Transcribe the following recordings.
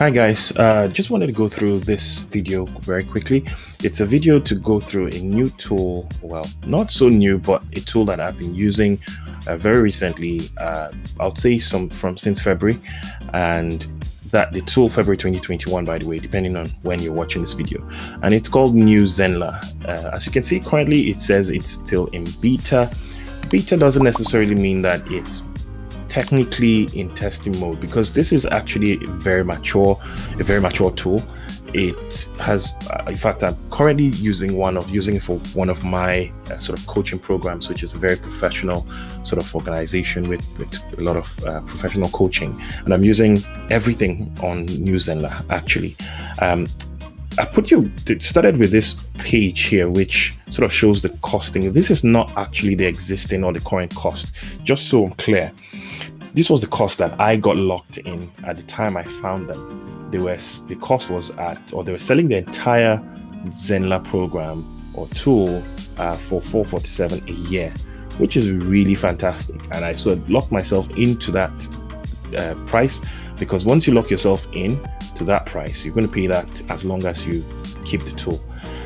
Hi guys, just wanted to go through this video very quickly. It's a video to go through a new tool, well, not so new, but a tool that I've been using very recently, I would say since February, and that the tool February 2021, by the way, depending on when you're watching this video. And it's called New Zenler. As you can see, currently it says it's still in beta. Beta doesn't necessarily mean that it's technically in testing mode, because this is actually a very mature tool. It has in fact, I'm currently using it for one of my sort of coaching programs, which is a very professional sort of organization with a lot of professional coaching, and I'm using everything on New Zenler actually. It started with this page here, which sort of shows the costing. This is not actually the existing or the current cost, just so I'm clear. This was the cost that I got locked in at the time I found them. They were selling the entire Zenler program or tool for $447 a year, which is really fantastic. And I sort of locked myself into that price, because once you lock yourself in to that price, you're going to pay that as long as you keep the tool.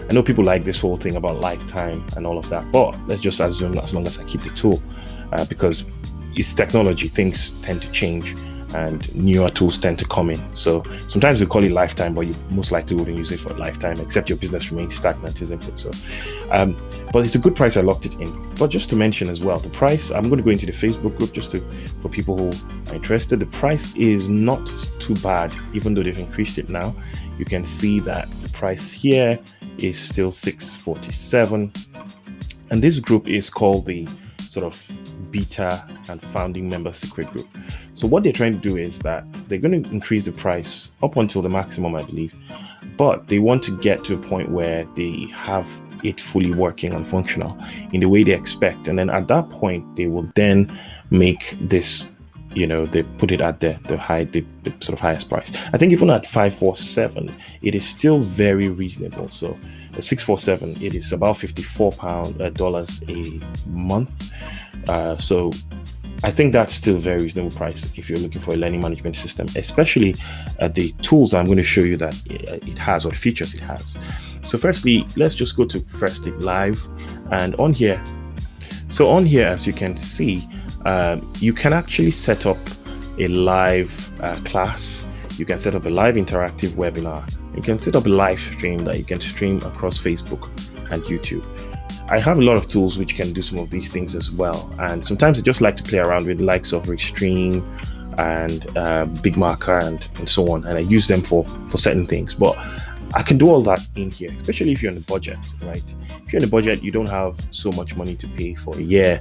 I know people like this whole thing about lifetime and all of that, but let's just assume as long as I keep the tool, because it's technology, things tend to change and newer tools tend to come in. So sometimes they call it lifetime, but you most likely wouldn't use it for a lifetime, except your business remains stagnant, isn't it? So, but it's a good price. I locked it in. But just to mention as well, the price, I'm going to go into the Facebook group for people who are interested. The price is not too bad, even though they've increased it now. You can see that the price here is still $647. And this group is called the sort of beta and founding member secret group. So what they're trying to do is that they're going to increase the price up until the maximum, I believe, but they want to get to a point where they have it fully working and functional in the way they expect. And then at that point, they will then make this, they put it at the sort of highest price. I think even at $547, it is still very reasonable. So $647, it is about $54 a month. So I think that's still a very reasonable price if you're looking for a learning management system, especially the tools I'm going to show you that it has, or the features it has. So firstly, let's just go to First Aid Live, and on here, as you can see, you can actually set up a live class. You can set up a live interactive webinar. You can set up a live stream that you can stream across Facebook and YouTube. I have a lot of tools which can do some of these things as well. And sometimes I just like to play around with the likes of Restream and Big Marker and so on. And I use them for certain things. But I can do all that in here, especially if you're on a budget, right? If you're on a budget, you don't have so much money to pay for a year.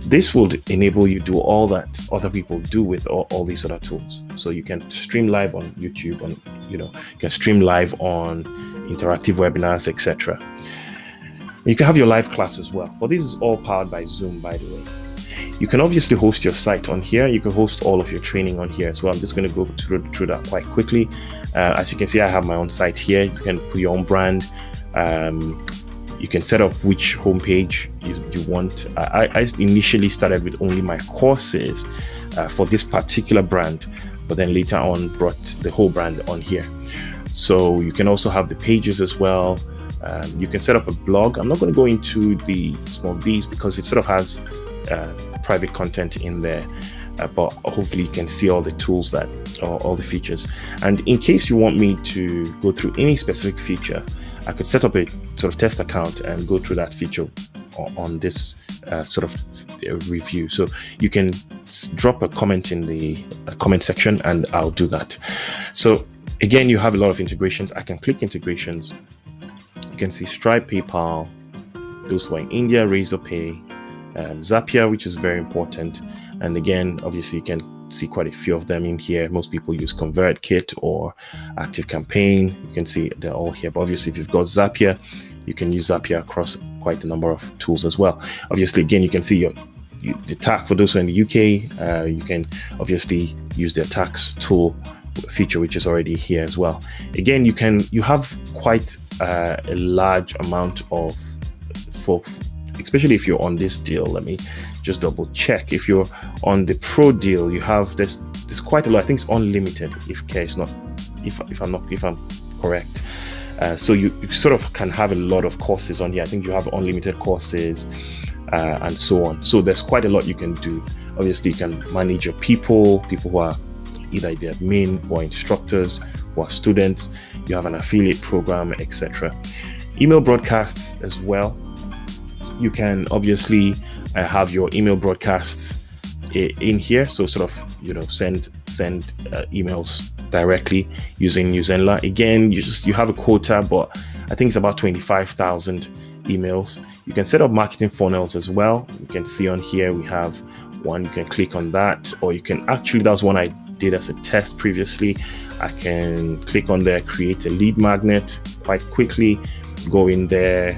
This will enable you to do all that other people do with all these other tools. So you can stream live on YouTube, you can stream live on interactive webinars, etc. You can have your live class as well. But this is all powered by Zoom, by the way. You can obviously host your site on here. You can host all of your training on here as well. I'm just going to go through that quite quickly. As you can see, I have my own site here. You can put your own brand. You can set up which homepage you want. I initially started with only my courses for this particular brand, but then later on brought the whole brand on here. So you can also have the pages as well. You can set up a blog. I'm not going to go into some of these because it sort of has private content in there, but hopefully you can see all the tools all the features. And in case you want me to go through any specific feature, I could set up a sort of test account and go through that feature on this sort of review. So you can drop a comment in the comment section and I'll do that. So again, you have a lot of integrations. I can click integrations. You can see Stripe, PayPal, those who are in India, Razorpay, Zapier, which is very important. And again, obviously, you can see quite a few of them in here. Most people use ConvertKit or ActiveCampaign. You can see they're all here. But obviously, if you've got Zapier, you can use Zapier across quite a number of tools as well. Obviously, again, you can see the tax for those who are in the UK. You can obviously use their tax tool feature, which is already here as well. Again, you have quite a large amount of especially if you're on this deal. Let me just double check. If you're on the pro deal, you have there's quite a lot. I think it's unlimited if care is not if I'm correct. So you sort of can have a lot of courses on here. I think you have unlimited courses and so on. So there's quite a lot you can do. Obviously, you can manage your people who are either the admin or instructors or students. You have an affiliate program, etc. Email broadcasts as well. You can obviously have your email broadcasts in here, so sort of send emails directly using Zenler. Again, you have a quota, but I think it's about 25,000 emails. You can set up marketing funnels as well. You can see on here we have one. You can click on that, or you can actually, that's one I did as a test previously. I can click on there, create a lead magnet quite quickly, go in there,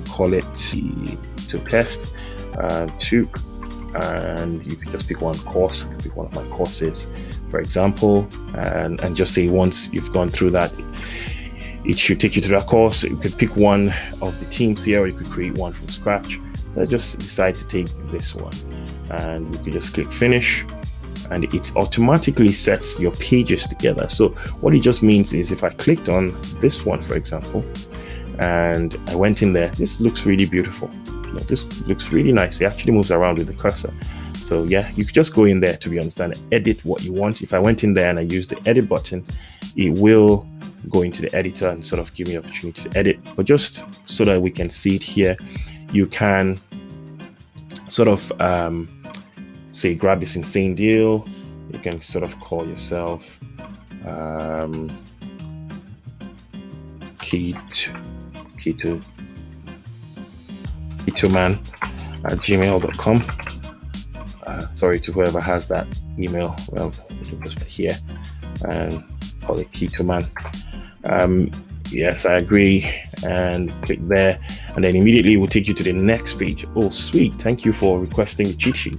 call it to test to, and you can just pick one course, pick one of my courses, for example, and just say once you've gone through that, it should take you to that course. You could pick one of the teams here, or you could create one from scratch. I just decide to take this one, and you could just click finish, and it automatically sets your pages together. So what it just means is if I clicked on this one, for example, and I went in there, this looks really beautiful. This looks really nice. It actually moves around with the cursor. So yeah, you could just go in there, to be honest, and edit what you want. If I went in there and I used the edit button, it will go into the editor and sort of give me the opportunity to edit. But just so that we can see it here, you can sort of say, grab this insane deal. You can sort of call yourself keto man at gmail.com. Sorry to whoever has that email. Well, you can just put here and call it keto man. Yes, I agree, and click there, and then immediately it will take you to the next page. Oh, sweet. Thank you for requesting the cheat sheet.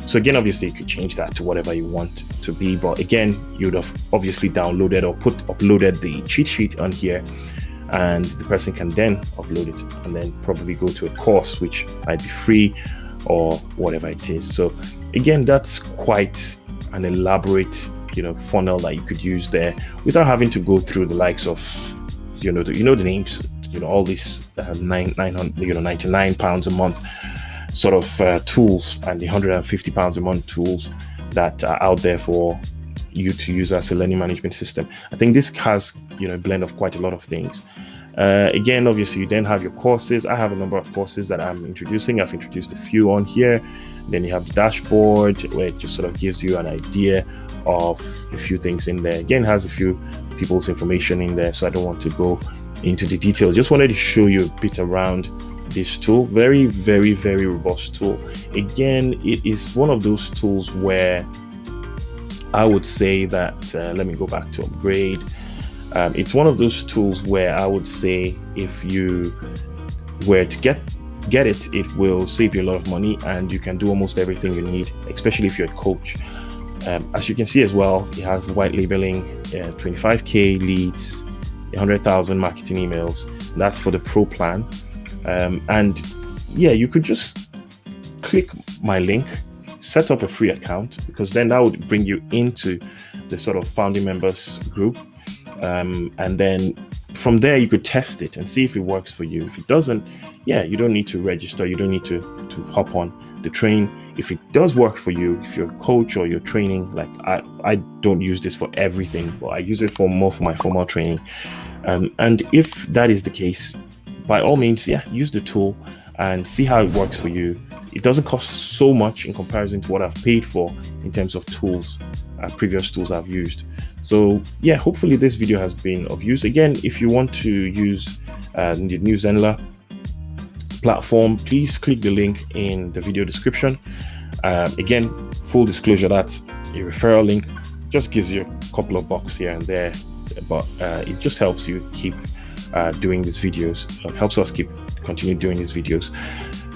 So again, obviously you could change that to whatever you want to be, but again, you would have obviously downloaded or uploaded the cheat sheet on here, and the person can then upload it and then probably go to a course which might be free or whatever it is. So again, that's quite an elaborate funnel that you could use there without having to go through the likes of the names, all these 99 pounds a month sort of tools, and the 150 pounds a month tools that are out there for you to use as a learning management system. I think this has a blend of quite a lot of things. Again, obviously you then have your courses. I have a number of courses that I'm introducing. I've introduced a few on here. Then you have the dashboard, where it just sort of gives you an idea of a few things in there. Again, has a few people's information in there, so I don't want to go into the details. Just wanted to show you a bit around this tool. Very, very, very robust tool. Again, it is one of those tools where I would say that let me go back to upgrade. It's one of those tools where I would say if you were to get it, it will save you a lot of money, and you can do almost everything you need, especially if you're a coach. As you can see as well, it has white labeling, 25k leads, 100,000 marketing emails. That's for the pro plan. And yeah, you could just click my link, set up a free account, because then that would bring you into the sort of founding members group. And then from there you could test it and see if it works for you. If it doesn't, yeah, you don't need to register. You don't need to hop on the train. If it does work for you, if you're a coach or you're training, like I don't use this for everything, but I use it more for my formal training. And if that is the case, by all means, yeah, use the tool and see how it works for you. It doesn't cost so much in comparison to what I've paid for in terms of tools, previous tools I've used. So yeah, hopefully this video has been of use. Again, if you want to use the new Zenler platform, please click the link in the video description. Again, full disclosure, that's a referral link. Just gives you a couple of bucks here and there, but it just helps you keep doing these videos. It helps us continue doing these videos.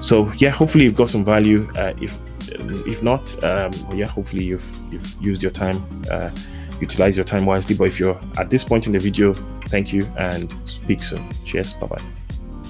So yeah, hopefully you've got some value. If not, yeah, hopefully you've used your time, utilize your time wisely. But if you're at this point in the video, thank you and speak soon. Cheers. Bye bye.